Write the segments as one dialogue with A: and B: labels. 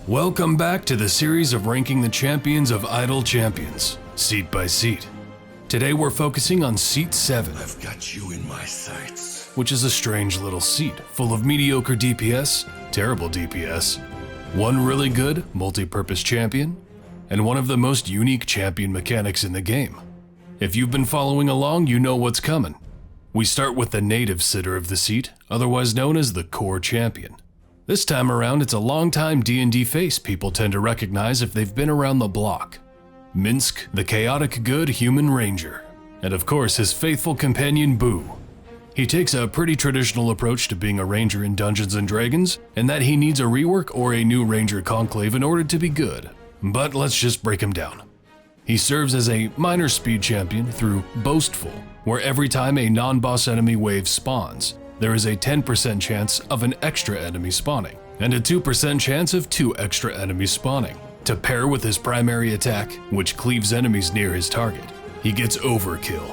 A: Welcome back to the series of ranking the champions of Idle Champions, seat by seat. Today we're focusing on seat 7.
B: I've got you in my sights.
A: Which is a strange little seat, full of mediocre DPS, terrible DPS, one really good multi-purpose champion, and one of the most unique champion mechanics in the game. If you've been following along, you know what's coming. We start with the native sitter of the seat, otherwise known as the core champion. This time around, it's a long-time D&D face people tend to recognize if they've been around the block. Minsc, the chaotic good human ranger. And of course, his faithful companion Boo. He takes a pretty traditional approach to being a ranger in Dungeons & Dragons, in that he needs a rework or a new ranger conclave in order to be good. But let's just break him down. He serves as a minor speed champion through Boastful, where every time a non-boss enemy wave spawns, there is a 10% chance of an extra enemy spawning, and a 2% chance of 2 extra enemies spawning. To pair with his primary attack, which cleaves enemies near his target, he gets Overkill,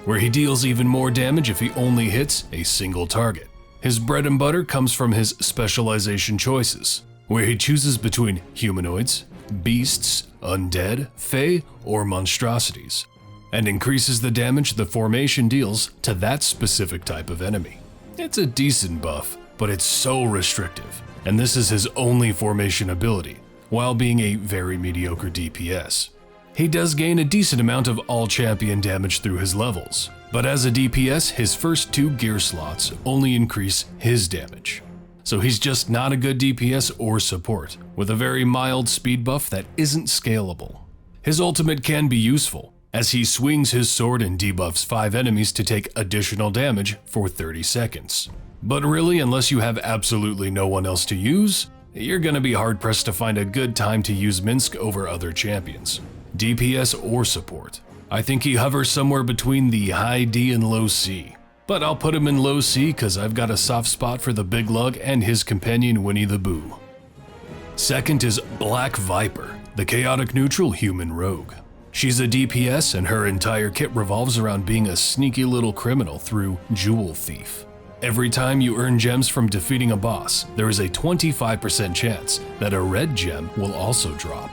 A: where he deals even more damage if he only hits a single target. His bread and butter comes from his specialization choices, where he chooses between humanoids, beasts, undead, fae, or monstrosities, and increases the damage the formation deals to that specific type of enemy. It's a decent buff, but it's so restrictive, and this is his only formation ability, while being a very mediocre DPS. He does gain a decent amount of all champion damage through his levels, but as a DPS, his first 2 gear slots only increase his damage. So he's just not a good DPS or support, with a very mild speed buff that isn't scalable. His ultimate can be useful, as he swings his sword and debuffs 5 enemies to take additional damage for 30 seconds. But really, unless you have absolutely no one else to use, you're gonna be hard-pressed to find a good time to use Minsc over other champions, DPS or support. I think he hovers somewhere between the high D and low C, but I'll put him in low C because I've got a soft spot for the big lug and his companion Winnie the Boo. Second is Black Viper, the chaotic neutral human rogue. She's a DPS and her entire kit revolves around being a sneaky little criminal through Jewel Thief. Every time you earn gems from defeating a boss, there is a 25% chance that a red gem will also drop.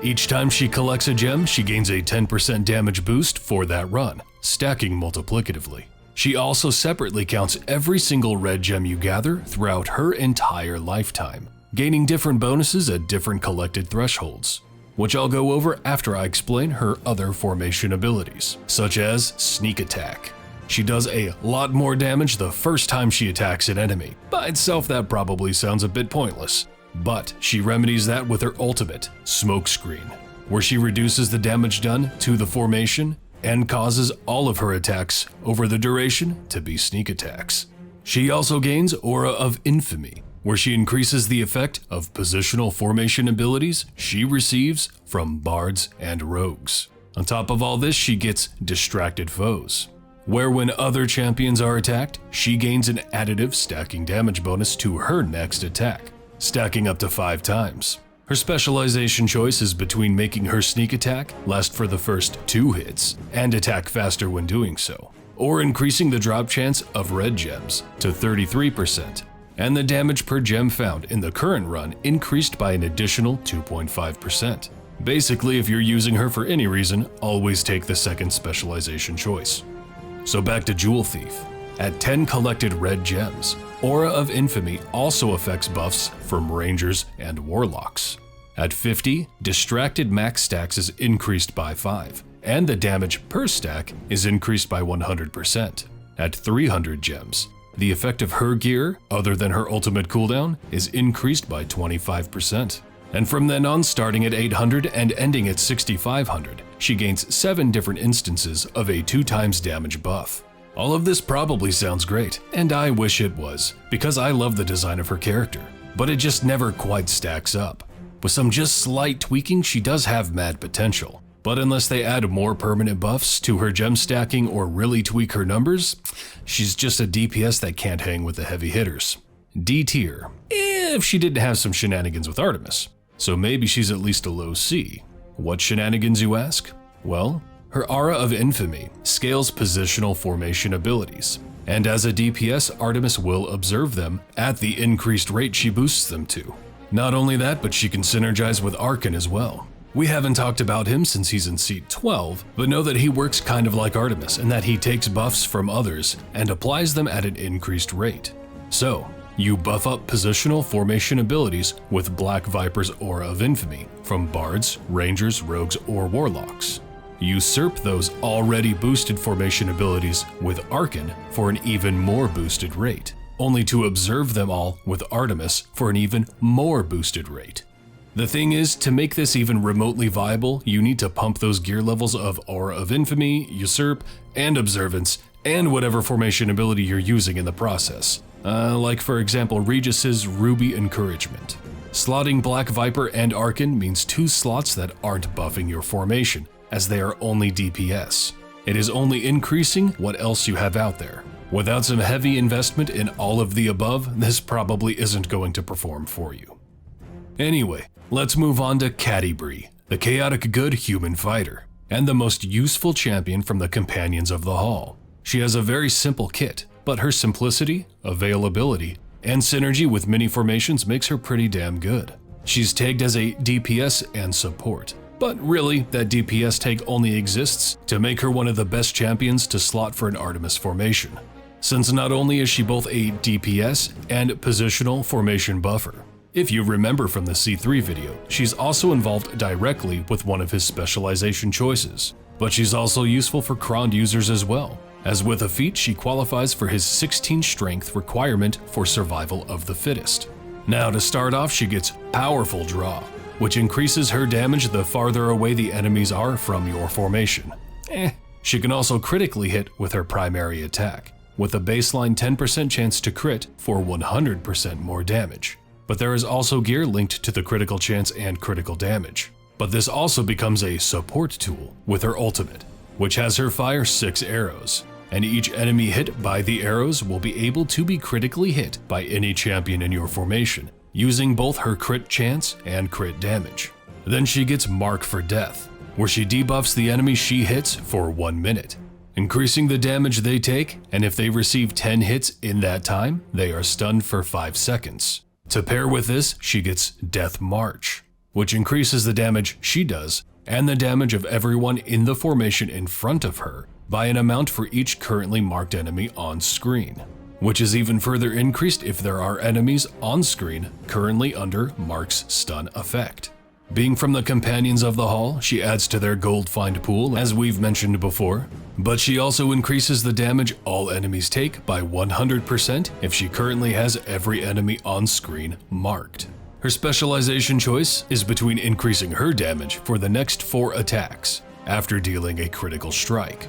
A: Each time she collects a gem, she gains a 10% damage boost for that run, stacking multiplicatively. She also separately counts every single red gem you gather throughout her entire lifetime, gaining different bonuses at different collected thresholds, which I'll go over after I explain her other formation abilities, such as Sneak Attack. She does a lot more damage the first time she attacks an enemy. By itself, that probably sounds a bit pointless, but she remedies that with her ultimate, Smokescreen, where she reduces the damage done to the formation and causes all of her attacks over the duration to be sneak attacks. She also gains Aura of Infamy, where she increases the effect of positional formation abilities she receives from bards and rogues. On top of all this, she gets Distracted Foes, where when other champions are attacked, she gains an additive stacking damage bonus to her next attack, stacking up to 5 times. Her specialization choice is between making her sneak attack last for the first 2 hits and attack faster when doing so, or increasing the drop chance of red gems to 33%. And the damage per gem found in the current run increased by an additional 2.5%. Basically, if you're using her for any reason, always take the second specialization choice. So back to Jewel Thief. At 10 collected red gems, Aura of Infamy also affects buffs from Rangers and Warlocks. At 50, Distracted max stacks is increased by 5, and the damage per stack is increased by 100%. At 300 gems, the effect of her gear, other than her ultimate cooldown, is increased by 25%. And from then on, starting at 800 and ending at 6500, she gains 7 different instances of a 2 times damage buff. All of this probably sounds great, and I wish it was, because I love the design of her character, but it just never quite stacks up. With some just slight tweaking, she does have mad potential. But unless they add more permanent buffs to her gem stacking or really tweak her numbers, she's just a DPS that can't hang with the heavy hitters. D tier, if she didn't have some shenanigans with Artemis. So maybe she's at least a low C. What shenanigans, you ask? Well, her Aura of Infamy scales positional formation abilities, and as a DPS, Artemis will observe them at the increased rate she boosts them to. Not only that, but she can synergize with Arkan as well. We haven't talked about him since he's in seat 12, but know that he works kind of like Artemis in that he takes buffs from others and applies them at an increased rate. So, you buff up positional formation abilities with Black Viper's Aura of Infamy from Bards, Rangers, Rogues, or Warlocks. Usurp those already boosted formation abilities with Arkan for an even more boosted rate, only to observe them all with Artemis for an even more boosted rate. The thing is, to make this even remotely viable, you need to pump those gear levels of Aura of Infamy, Usurp, and Observance, and whatever formation ability you're using in the process. Like for example Regis's Ruby Encouragement. Slotting Black Viper and Arkan means 2 slots that aren't buffing your formation, as they are only DPS. It is only increasing what else you have out there. Without some heavy investment in all of the above, this probably isn't going to perform for you. Anyway, let's move on to Catti-brie, the chaotic good human fighter, and the most useful champion from the Companions of the Hall. She has a very simple kit, but her simplicity, availability, and synergy with many formations makes her pretty damn good. She's tagged as a DPS and support, but really that DPS tag only exists to make her one of the best champions to slot for an Artemis formation, since not only is she both a DPS and positional formation buffer. If you remember from the C3 video, she's also involved directly with one of his specialization choices, but she's also useful for Krond users as well, as with a feat she qualifies for his 16 strength requirement for survival of the fittest. Now to start off, she gets Powerful Draw, which increases her damage the farther away the enemies are from your formation. She can also critically hit with her primary attack, with a baseline 10% chance to crit for 100% more damage. But there is also gear linked to the critical chance and critical damage. But this also becomes a support tool with her ultimate, which has her fire 6 arrows, and each enemy hit by the arrows will be able to be critically hit by any champion in your formation, using both her crit chance and crit damage. Then she gets Mark for Death, where she debuffs the enemy she hits for 1 minute, increasing the damage they take, and if they receive 10 hits in that time, they are stunned for 5 seconds. To pair with this, she gets Death March, which increases the damage she does and the damage of everyone in the formation in front of her by an amount for each currently marked enemy on screen, which is even further increased if there are enemies on screen currently under Mark's stun effect. Being from the Companions of the Hall, she adds to their gold find pool as we've mentioned before, but she also increases the damage all enemies take by 100% if she currently has every enemy on screen marked. Her specialization choice is between increasing her damage for the next 4 attacks after dealing a critical strike,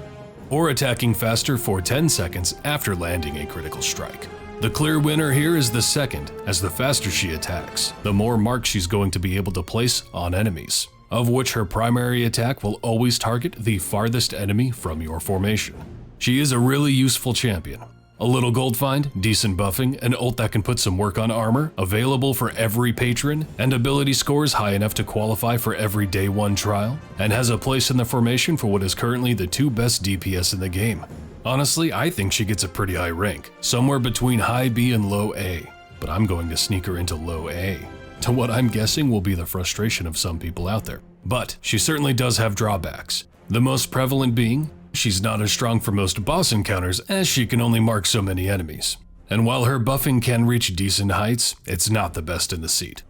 A: or attacking faster for 10 seconds after landing a critical strike. The clear winner here is the second, as the faster she attacks, the more marks she's going to be able to place on enemies, of which her primary attack will always target the farthest enemy from your formation. She is a really useful champion. A little gold find, decent buffing, an ult that can put some work on armor, available for every patron, and ability scores high enough to qualify for every day 1 trial, and has a place in the formation for what is currently the 2 best DPS in the game. Honestly, I think she gets a pretty high rank, somewhere between high B and low A, but I'm going to sneak her into low A, to what I'm guessing will be the frustration of some people out there. But she certainly does have drawbacks, the most prevalent being she's not as strong for most boss encounters as she can only mark so many enemies. And while her buffing can reach decent heights, it's not the best in the seat.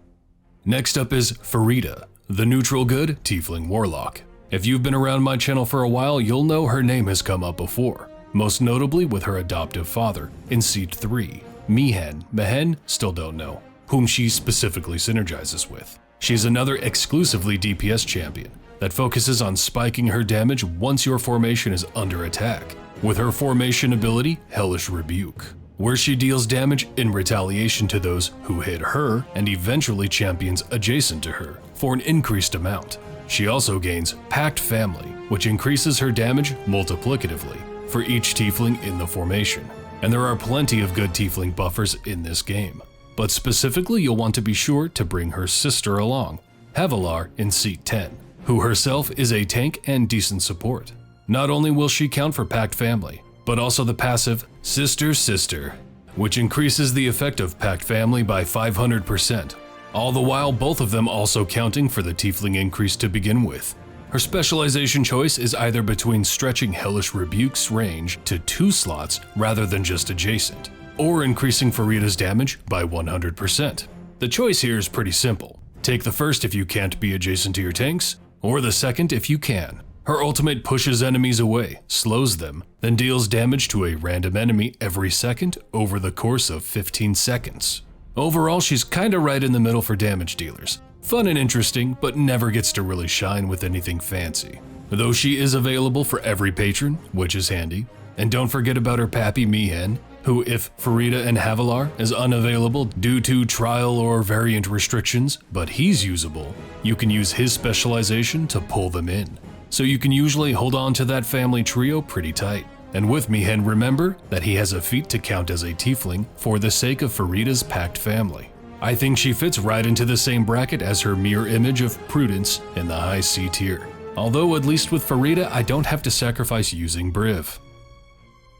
A: Next up is Farideh, the neutral good Tiefling Warlock. If you've been around my channel for a while, you'll know her name has come up before, most notably with her adoptive father in seat 3, Mehen, still don't know, whom she specifically synergizes with. She's another exclusively DPS champion that focuses on spiking her damage once your formation is under attack, with her formation ability Hellish Rebuke, where she deals damage in retaliation to those who hit her and eventually champions adjacent to her for an increased amount. She also gains Pact Family, which increases her damage multiplicatively for each tiefling in the formation. And there are plenty of good tiefling buffers in this game, but specifically you'll want to be sure to bring her sister along, Havilar in seat 10, who herself is a tank and decent support. Not only will she count for Pact Family, but also the passive Sister, which increases the effect of Pact Family by 500%. all the while both of them also counting for the tiefling increase to begin with. Her specialization choice is either between stretching Hellish Rebuke's range to 2 slots rather than just adjacent, or increasing Farideh's damage by 100%. The choice here is pretty simple. Take the first if you can't be adjacent to your tanks, or the second if you can. Her ultimate pushes enemies away, slows them, then deals damage to a random enemy every second over the course of 15 seconds. Overall, she's kinda right in the middle for damage dealers. Fun and interesting, but never gets to really shine with anything fancy. Though she is available for every patron, which is handy. And don't forget about her pappy Mihen, who, if Farideh and Havilar is unavailable due to trial or variant restrictions, but he's usable, you can use his specialization to pull them in. So you can usually hold on to that family trio pretty tight. And with Mihen, remember that he has a feat to count as a tiefling for the sake of Farideh's packed family. I think she fits right into the same bracket as her mirror image of Prudence in the high C tier. Although at least with Farideh, I don't have to sacrifice using Briv.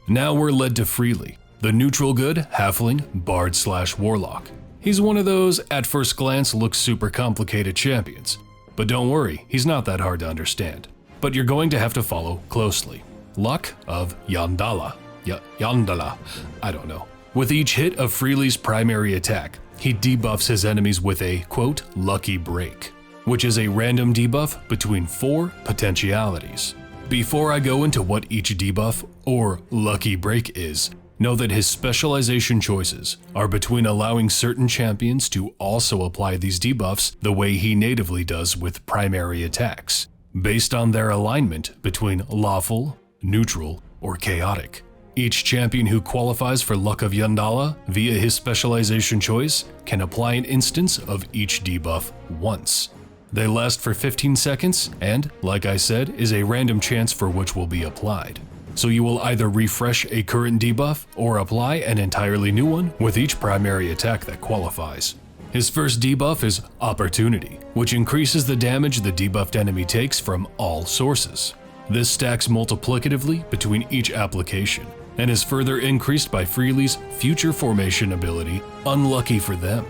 A: Now we're led to Freely, the neutral good halfling bard/warlock. He's one of those at first glance looks super complicated champions. But don't worry, he's not that hard to understand. But you're going to have to follow closely. Luck of Yandala. Yandala, I don't know. With each hit of Freely's primary attack, he debuffs his enemies with a, quote, lucky break, which is a random debuff between 4 potentialities. Before I go into what each debuff or lucky break is, know that his specialization choices are between allowing certain champions to also apply these debuffs the way he natively does with primary attacks, based on their alignment between lawful, neutral, or chaotic. Each champion who qualifies for Luck of Yandala via his specialization choice can apply an instance of each debuff once. They last for 15 seconds and, like I said, is a random chance for which will be applied. So you will either refresh a current debuff or apply an entirely new one with each primary attack that qualifies. His first debuff is Opportunity, which increases the damage the debuffed enemy takes from all sources. This stacks multiplicatively between each application, and is further increased by Freely's future formation ability, Unlucky for Them,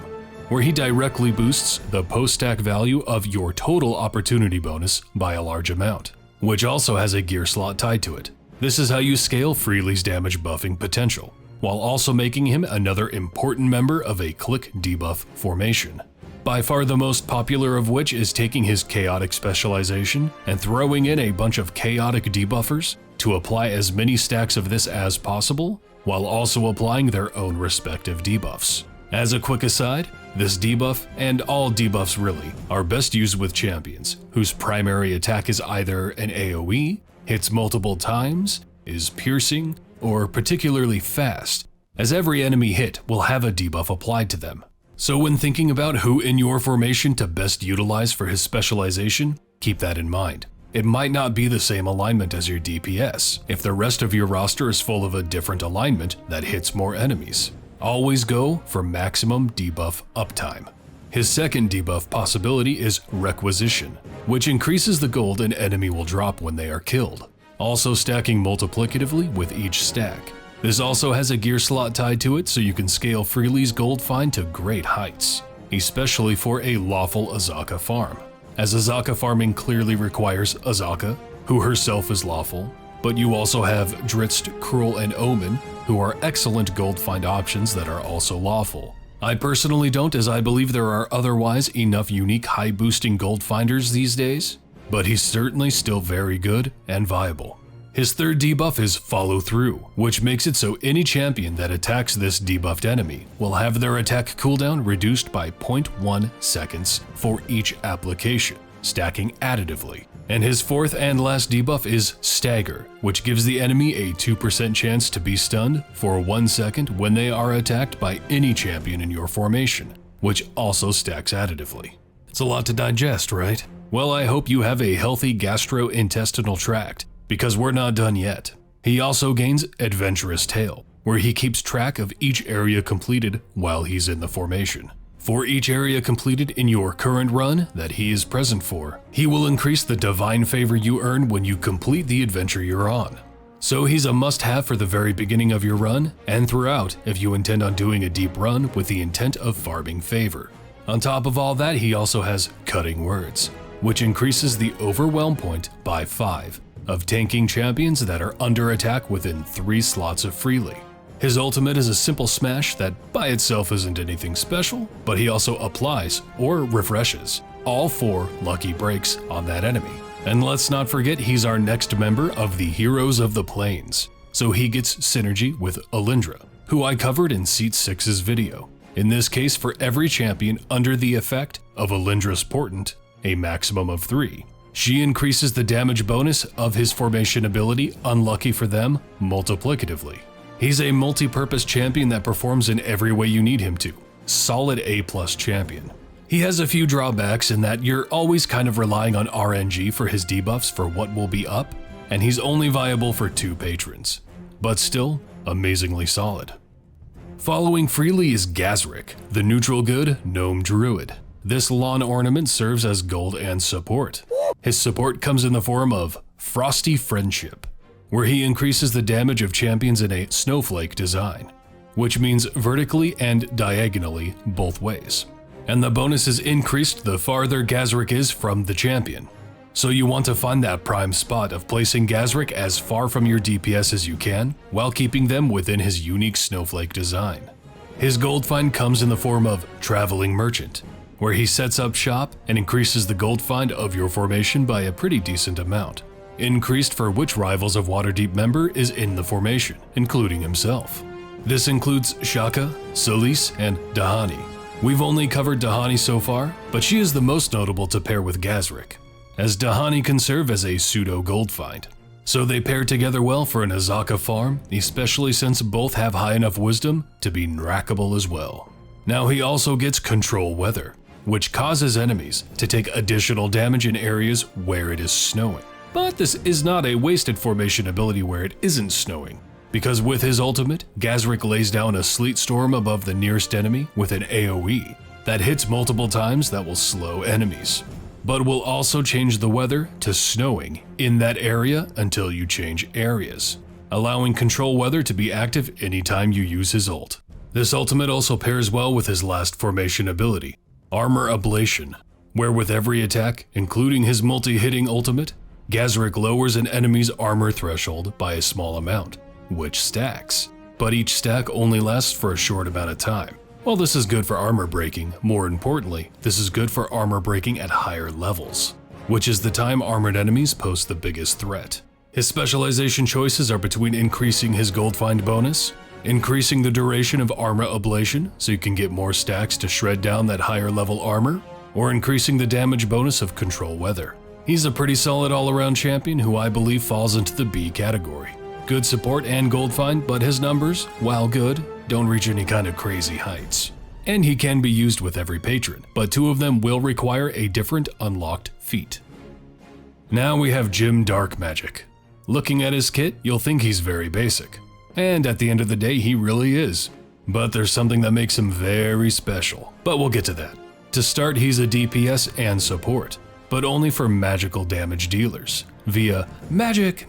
A: where he directly boosts the post-stack value of your total opportunity bonus by a large amount, which also has a gear slot tied to it. This is how you scale Freely's damage buffing potential, while also making him another important member of a click debuff formation. By far the most popular of which is taking his chaotic specialization and throwing in a bunch of chaotic debuffers to apply as many stacks of this as possible, while also applying their own respective debuffs. As a quick aside, this debuff, and all debuffs really, are best used with champions, whose primary attack is either an AoE, hits multiple times, is piercing, or particularly fast, as every enemy hit will have a debuff applied to them. So when thinking about who in your formation to best utilize for his specialization, keep that in mind. It might not be the same alignment as your DPS if the rest of your roster is full of a different alignment that hits more enemies. Always go for maximum debuff uptime. His second debuff possibility is Requisition, which increases the gold an enemy will drop when they are killed, also stacking multiplicatively with each stack. This also has a gear slot tied to it so you can scale Freely's gold find to great heights, especially for a lawful Azaka farm, as Azaka farming clearly requires Azaka, who herself is lawful, but you also have Dritzt, Cruel, and Omen, who are excellent gold find options that are also lawful. I personally don't, as I believe there are otherwise enough unique high boosting gold finders these days, but he's certainly still very good and viable. His third debuff is Follow Through, which makes it so any champion that attacks this debuffed enemy will have their attack cooldown reduced by 0.1 seconds for each application, stacking additively. And his fourth and last debuff is Stagger, which gives the enemy a 2% chance to be stunned for 1 second when they are attacked by any champion in your formation, which also stacks additively. It's a lot to digest, right? Well, I hope you have a healthy gastrointestinal tract, because we're not done yet. He also gains Adventurous Tale, where he keeps track of each area completed while he's in the formation. For each area completed in your current run that he is present for, he will increase the divine favor you earn when you complete the adventure you're on. So he's a must-have for the very beginning of your run, and throughout if you intend on doing a deep run with the intent of farming favor. On top of all that, he also has Cutting Words, which increases the overwhelm point by 5 of tanking champions that are under attack within 3 slots of Freely. His ultimate is a simple smash that by itself isn't anything special, but he also applies or refreshes all 4 lucky breaks on that enemy. And let's not forget he's our next member of the Heroes of the Plains, so he gets synergy with Alindra, who I covered in Seat 6's video. In this case, for every champion under the effect of Alindra's Portent, a maximum of 3, she increases the damage bonus of his formation ability, unlucky for them, multiplicatively. He's a multi-purpose champion that performs in every way you need him to. Solid A+ champion. He has a few drawbacks in that you're always kind of relying on RNG for his debuffs for what will be up, and he's only viable for 2 patrons. But still, amazingly solid. Following Freely is Gazrick, the neutral good gnome druid. This lawn ornament serves as gold and support. His support comes in the form of Frosty Friendship, where he increases the damage of champions in a snowflake design, which means vertically and diagonally both ways. And the bonus is increased the farther Gazrick is from the champion. So you want to find that prime spot of placing Gazrick as far from your DPS as you can, while keeping them within his unique snowflake design. His gold find comes in the form of Traveling Merchant, where he sets up shop and increases the gold find of your formation by a pretty decent amount. Increased for which Rivals of Waterdeep member is in the formation, including himself. This includes Shaka, Solis, and Dahani. We've only covered Dahani so far, but she is the most notable to pair with Gazrick, as Dahani can serve as a pseudo gold find. So they pair together well for an Azaka farm, especially since both have high enough wisdom to be trackable as well. Now he also gets Control Weather, which causes enemies to take additional damage in areas where it is snowing. But this is not a wasted formation ability where it isn't snowing, because with his ultimate, Gazrick lays down a sleet storm above the nearest enemy with an AoE that hits multiple times that will slow enemies, but will also change the weather to snowing in that area until you change areas, allowing Control Weather to be active anytime you use his ult. This ultimate also pairs well with his last formation ability, Armor Ablation, where with every attack, including his multi-hitting ultimate, Gazrick lowers an enemy's armor threshold by a small amount, which stacks, but each stack only lasts for a short amount of time. While this is good for armor breaking, more importantly, this is good for armor breaking at higher levels, which is the time armored enemies pose the biggest threat. His specialization choices are between increasing his gold find bonus, increasing the duration of armor ablation so you can get more stacks to shred down that higher level armor, or increasing the damage bonus of Control Weather. He's a pretty solid all-around champion who I believe falls into the B category. Good support and gold find, but his numbers, while good, don't reach any kind of crazy heights. And he can be used with every patron, but 2 of them will require a different unlocked feat. Now we have Jim Dark Magic. Looking at his kit, you'll think he's very basic. And at the end of the day, he really is. But there's something that makes him very special, but we'll get to that. To start, he's a DPS and support, but only for magical damage dealers, via Magic,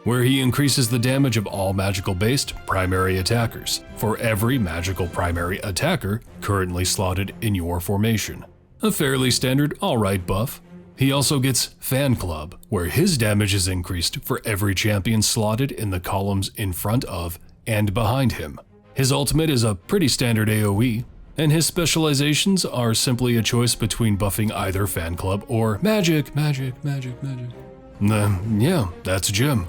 A: where he increases the damage of all magical-based primary attackers for every magical primary attacker currently slotted in your formation. A fairly standard alright buff. He also gets Fan Club, where his damage is increased for every champion slotted in the columns in front of and behind him. His ultimate is a pretty standard AoE, and his specializations are simply a choice between buffing either Fan Club or Magic. Yeah, that's Jim.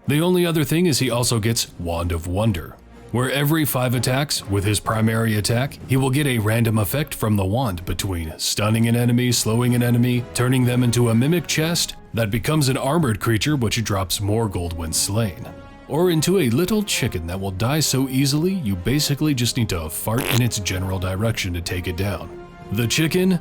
A: The only other thing is he also gets Wand of Wonder, where every 5 attacks with his primary attack, he will get a random effect from the wand between stunning an enemy, slowing an enemy, turning them into a mimic chest that becomes an armored creature which drops more gold when slain, or into a little chicken that will die so easily you basically just need to fart in its general direction to take it down. The chicken.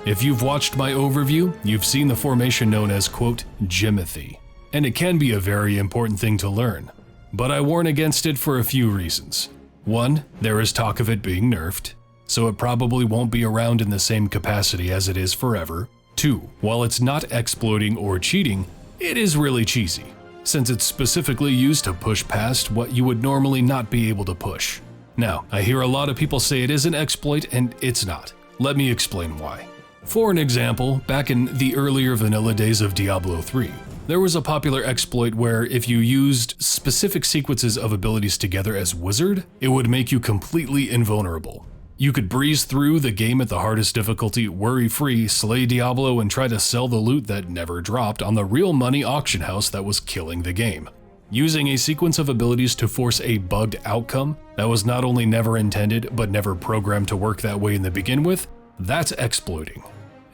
A: If you've watched my overview, you've seen the formation known as, quote, Jimothy, and it can be a very important thing to learn. But I warn against it for a few reasons. 1, there is talk of it being nerfed, so it probably won't be around in the same capacity as it is forever. 2, while it's not exploiting or cheating, it is really cheesy, since it's specifically used to push past what you would normally not be able to push. Now, I hear a lot of people say it is an exploit, and it's not. Let me explain why. For an example, back in the earlier vanilla days of Diablo 3, there was a popular exploit where if you used specific sequences of abilities together as Wizard, it would make you completely invulnerable. You could breeze through the game at the hardest difficulty, worry-free, slay Diablo, and try to sell the loot that never dropped on the real money auction house that was killing the game. Using a sequence of abilities to force a bugged outcome that was not only never intended but never programmed to work that way in the begin with, that's exploiting.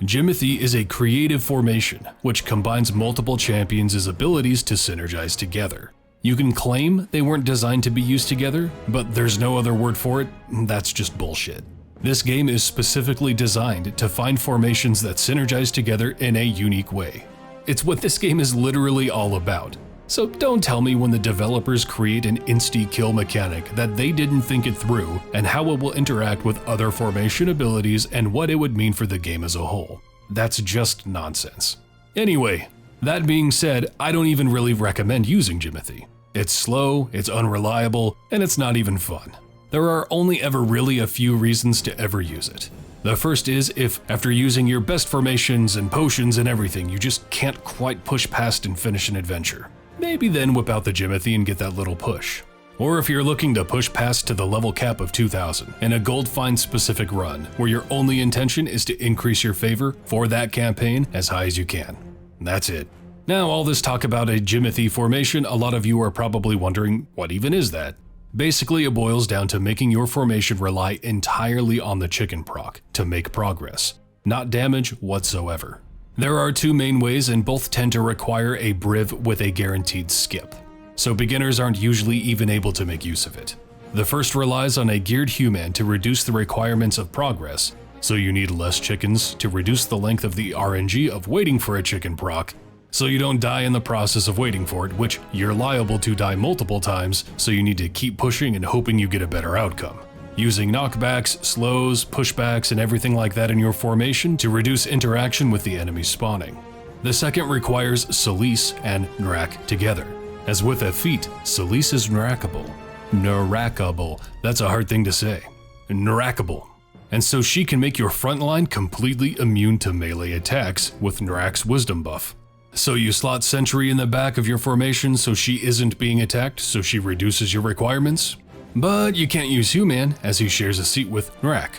A: Jimothy is a creative formation which combines multiple champions' abilities to synergize together. You can claim they weren't designed to be used together, but there's no other word for it. That's just bullshit. This game is specifically designed to find formations that synergize together in a unique way. It's what this game is literally all about. So don't tell me when the developers create an insta-kill mechanic that they didn't think it through and how it will interact with other formation abilities and what it would mean for the game as a whole. That's just nonsense. Anyway, that being said, I don't even really recommend using Jimothy. It's slow, it's unreliable, and it's not even fun. There are only ever really a few reasons to ever use it. The first is if, after using your best formations and potions and everything, you just can't quite push past and finish an adventure. Maybe then whip out the Jimothy and get that little push. Or if you're looking to push past to the level cap of 2000 in a gold find specific run, where your only intention is to increase your favor for that campaign as high as you can. That's it. Now, all this talk about a Jimothy formation, a lot of you are probably wondering, what even is that? Basically, it boils down to making your formation rely entirely on the chicken proc to make progress, not damage whatsoever. There are two main ways, and both tend to require a briv with a guaranteed skip, so beginners aren't usually even able to make use of it. The first relies on a geared human to reduce the requirements of progress, so you need less chickens to reduce the length of the RNG of waiting for a chicken proc, so you don't die in the process of waiting for it, which you're liable to die multiple times, so you need to keep pushing and hoping you get a better outcome. Using knockbacks, slows, pushbacks, and everything like that in your formation to reduce interaction with the enemy spawning. The second requires Selice and Nrak together. As with a feat, Selice is Nrakable. Nrakable, that's a hard thing to say. Nrakable. And so she can make your front line completely immune to melee attacks with Nrak's wisdom buff. So you slot Sentry in the back of your formation so she isn't being attacked, so she reduces your requirements. But you can't use Human as he shares a seat with Nrak.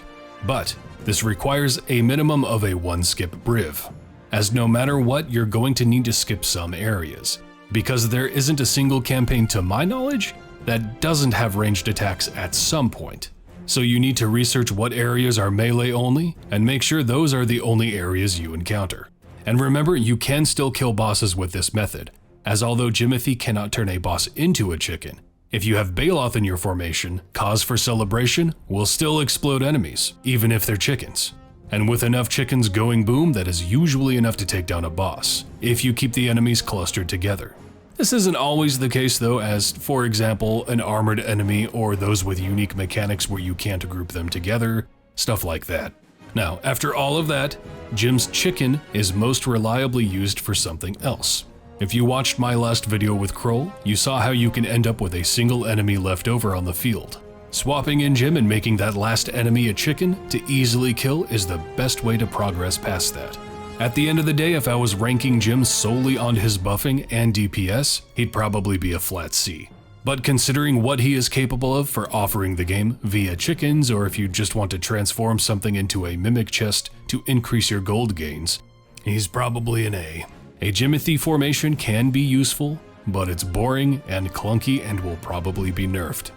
A: But this requires a minimum of a 1-skip briv, as no matter what you're going to need to skip some areas, because there isn't a single campaign to my knowledge that doesn't have ranged attacks at some point. So you need to research what areas are melee only and make sure those are the only areas you encounter. And remember, you can still kill bosses with this method, as although Jimothy cannot turn a boss into a chicken, if you have Baloth in your formation, Cause for Celebration will still explode enemies, even if they're chickens. And with enough chickens going boom, that is usually enough to take down a boss, if you keep the enemies clustered together. This isn't always the case though, as for example, an armored enemy or those with unique mechanics where you can't group them together, stuff like that. Now, after all of that, Jim's chicken is most reliably used for something else. If you watched my last video with Kroll, you saw how you can end up with a single enemy left over on the field. Swapping in Jim and making that last enemy a chicken to easily kill is the best way to progress past that. At the end of the day, if I was ranking Jim solely on his buffing and DPS, he'd probably be a flat C. But considering what he is capable of for offering the game via chickens, or if you just want to transform something into a mimic chest to increase your gold gains, he's probably an A. A Jimothy formation can be useful, but it's boring and clunky and will probably be nerfed.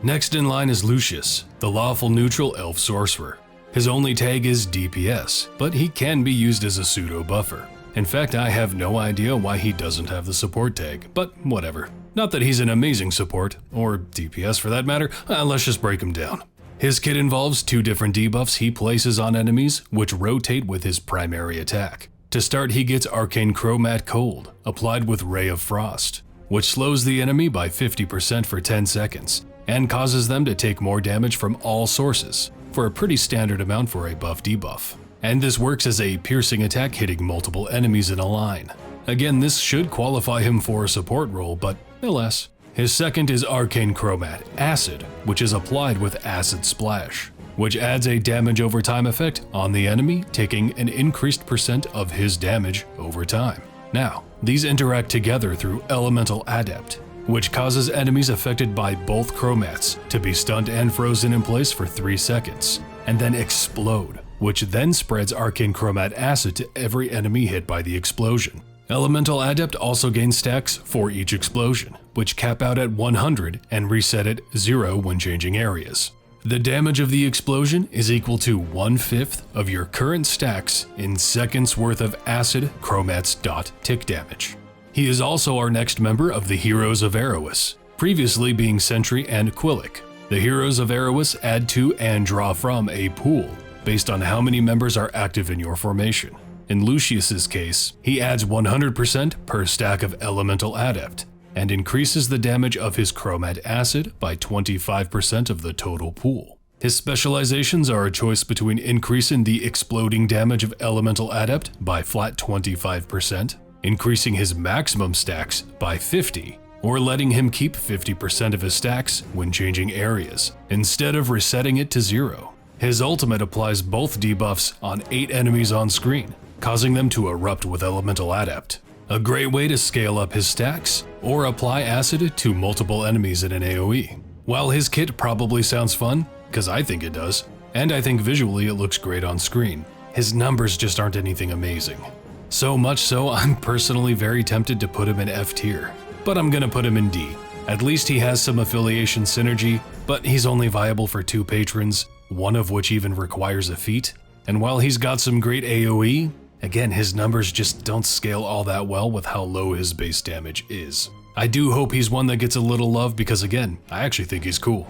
A: Next in line is Lucius, the lawful neutral elf sorcerer. His only tag is DPS, but he can be used as a pseudo buffer. In fact, I have no idea why he doesn't have the support tag, but whatever. Not that he's an amazing support, or DPS for that matter, let's just break him down. His kit involves 2 different debuffs he places on enemies, which rotate with his primary attack. To start, he gets Arcane Chromat Cold, applied with Ray of Frost, which slows the enemy by 50% for 10 seconds, and causes them to take more damage from all sources, for a pretty standard amount for a buff debuff. And this works as a piercing attack hitting multiple enemies in a line. Again, this should qualify him for a support role, but no less. His second is Arcane Chromat Acid, which is applied with Acid Splash, which adds a damage over time effect on the enemy, taking an increased percent of his damage over time. Now, these interact together through Elemental Adept, which causes enemies affected by both chromats to be stunned and frozen in place for 3 seconds, and then explode, which then spreads Arcane Chromat Acid to every enemy hit by the explosion. Elemental Adept also gains stacks for each explosion, which cap out at 100 and reset at 0 when changing areas. The damage of the explosion is equal to 1/5 of your current stacks in seconds worth of acid chromats dot tick damage. He is also our next member of the Heroes of Erebos, previously being Sentry and Quillic. The Heroes of Erebos add to and draw from a pool based on how many members are active in your formation. In Lucius's case, he adds 100% per stack of Elemental Adept, and increases the damage of his Chromat Acid by 25% of the total pool. His specializations are a choice between increasing the exploding damage of Elemental Adept by flat 25%, increasing his maximum stacks by 50, or letting him keep 50% of his stacks when changing areas, instead of resetting it to 0. His ultimate applies both debuffs on 8 enemies on screen, causing them to erupt with Elemental Adept. A great way to scale up his stacks, or apply acid to multiple enemies in an AoE. While his kit probably sounds fun, because I think it does, and I think visually it looks great on screen, his numbers just aren't anything amazing. So much so, I'm personally very tempted to put him in F tier, but I'm gonna put him in D. At least he has some affiliation synergy, but he's only viable for 2 patrons, one of which even requires a feat, and while he's got some great AoE, again, his numbers just don't scale all that well with how low his base damage is. I do hope he's one that gets a little love because again, I actually think he's cool.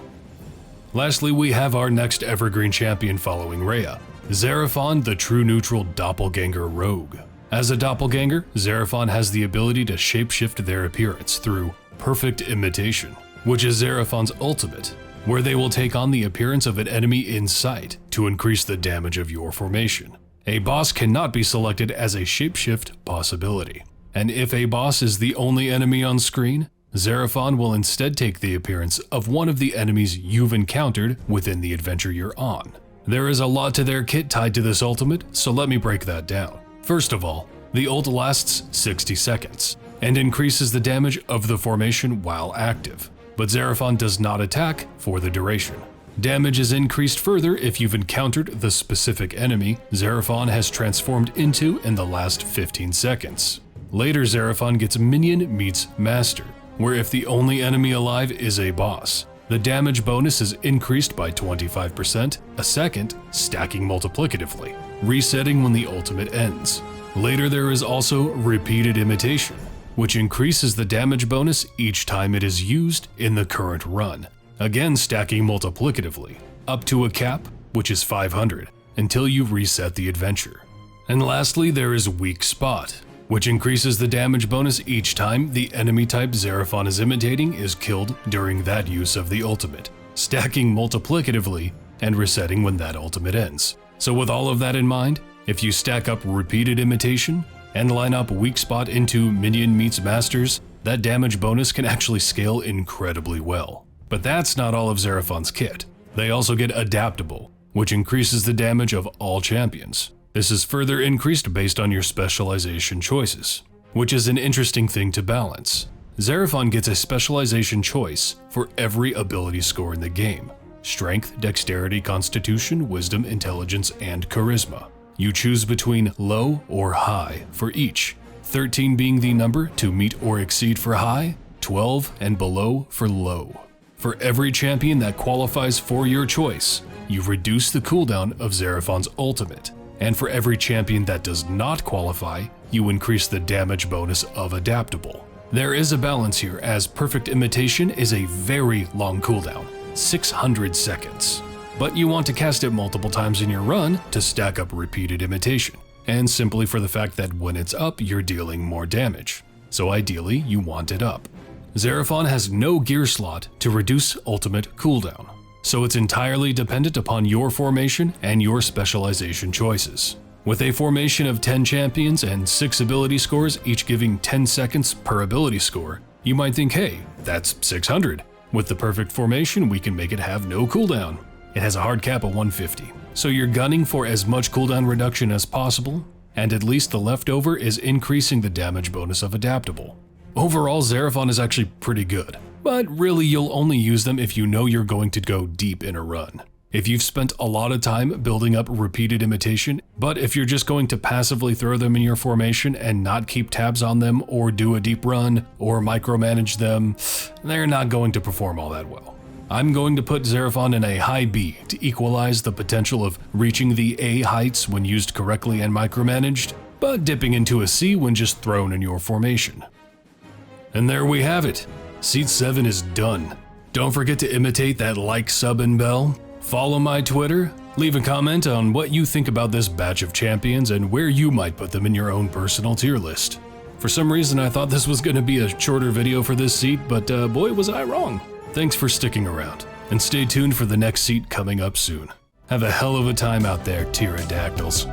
A: Lastly, we have our next evergreen champion following Rhea, Xerophon, the true neutral doppelganger rogue. As a doppelganger, Xerophon has the ability to shapeshift their appearance through perfect imitation, which is Xerophon's ultimate, where they will take on the appearance of an enemy in sight to increase the damage of your formation. A boss cannot be selected as a shapeshift possibility, and if a boss is the only enemy on screen, Xerophon will instead take the appearance of one of the enemies you've encountered within the adventure you're on. There is a lot to their kit tied to this ultimate, so let me break that down. First of all, the ult lasts 60 seconds, and increases the damage of the formation while active, but Xerophon does not attack for the duration. Damage is increased further if you've encountered the specific enemy Xerophon has transformed into in the last 15 seconds. Later, Xerophon gets Minion meets Master, where if the only enemy alive is a boss, the damage bonus is increased by 25% a second, stacking multiplicatively, resetting when the ultimate ends. Later, there is also Repeated Imitation, which increases the damage bonus each time it is used in the current run, again stacking multiplicatively, up to a cap, which is 500, until you reset the adventure. And lastly, there is Weak Spot, which increases the damage bonus each time the enemy type Xerophon is imitating is killed during that use of the ultimate, stacking multiplicatively and resetting when that ultimate ends. So with all of that in mind, if you stack up Repeated Imitation and line up Weak Spot into Minion meets Masters, that damage bonus can actually scale incredibly well. But that's not all of Xerophon's kit. They also get Adaptable, which increases the damage of all champions. This is further increased based on your specialization choices, which is an interesting thing to balance. Xerophon gets a specialization choice for every ability score in the game: Strength, Dexterity, Constitution, Wisdom, Intelligence, and Charisma. You choose between low or high for each, 13 being the number to meet or exceed for high, 12 and below for low. For every champion that qualifies for your choice, you reduce the cooldown of Xerophon's ultimate, and for every champion that does not qualify, you increase the damage bonus of Adaptable. There is a balance here, as Perfect Imitation is a very long cooldown, 600 seconds. But you want to cast it multiple times in your run to stack up Repeated Imitation, and simply for the fact that when it's up, you're dealing more damage. So ideally, you want it up. Xerophon has no gear slot to reduce ultimate cooldown, so it's entirely dependent upon your formation and your specialization choices. With a formation of 10 champions and 6 ability scores, each giving 10 seconds per ability score, You might think, hey, that's 600. With the perfect formation, we can make it have no cooldown. It has a hard cap of 150, so you're gunning for as much cooldown reduction as possible, and at least the leftover is increasing the damage bonus of adaptable. Overall, Xerophon is actually pretty good, but really you'll only use them if you know you're going to go deep in a run. If you've spent a lot of time building up repeated imitation, but if you're just going to passively throw them in your formation and not keep tabs on them or do a deep run or micromanage them, they're not going to perform all that well. I'm going to put Xerophon in a high B to equalize the potential of reaching the A heights when used correctly and micromanaged, but dipping into a C when just thrown in your formation. And there we have it. Seed 7 is done. Don't forget to imitate that like, sub, and bell. Follow my Twitter. Leave a comment on what you think about this batch of champions and where you might put them in your own personal tier list. For some reason, I thought this was going to be a shorter video for this seat, but boy was I wrong. Thanks for sticking around, and stay tuned for the next seat coming up soon. Have a hell of a time out there, pterodactyls.